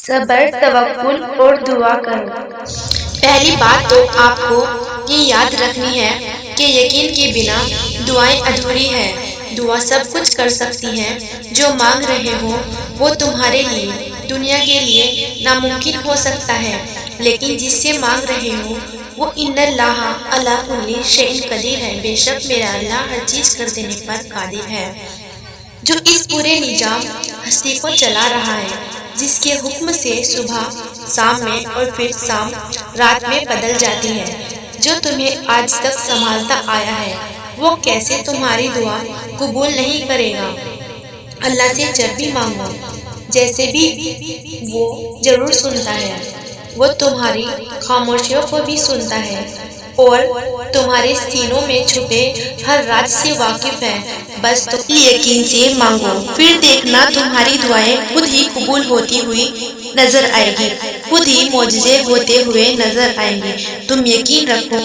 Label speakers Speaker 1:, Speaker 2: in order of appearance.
Speaker 1: صبر، توکل اور دعا کرو۔
Speaker 2: پہلی بات تو آپ کو یہ یاد رکھنی ہے کہ یقین کے بنا دعائیں ادھوری ہیں۔ دعا سب کچھ کر سکتی ہے۔ جو مانگ رہے ہو وہ تمہارے لیے، دنیا کے لیے ناممکن ہو سکتا ہے، لیکن جس سے مانگ رہے ہو وہ ان اللہ علی کل شیء قدیر ہے، بے شک میرا اللہ ہر چیز کر دینے پر قادر ہے۔ جو اس پورے نظام ہستی کو چلا رہا ہے، جس کے حکم سے صبح شام میں اور پھر شام رات میں بدل جاتی ہے، جو تمہیں آج تک سنبھالتا آیا ہے، وہ کیسے تمہاری دعا قبول نہیں کرے گا؟ اللہ سے جب بھی مانگو جیسے بھی وہ ضرور سنتا ہے، وہ تمہاری خاموشیوں کو بھی سنتا ہے اور تمہارے سینوں میں چھپے ہر راز سے واقف ہے۔ بس تم یقین سے مانگو، پھر دیکھنا تمہاری دعائیں خود ہی قبول ہوتی ہوئی نظر آئے گی، خود ہی معجزے ہوتے ہوئے نظر آئیں گے۔ تم یقین رکھو۔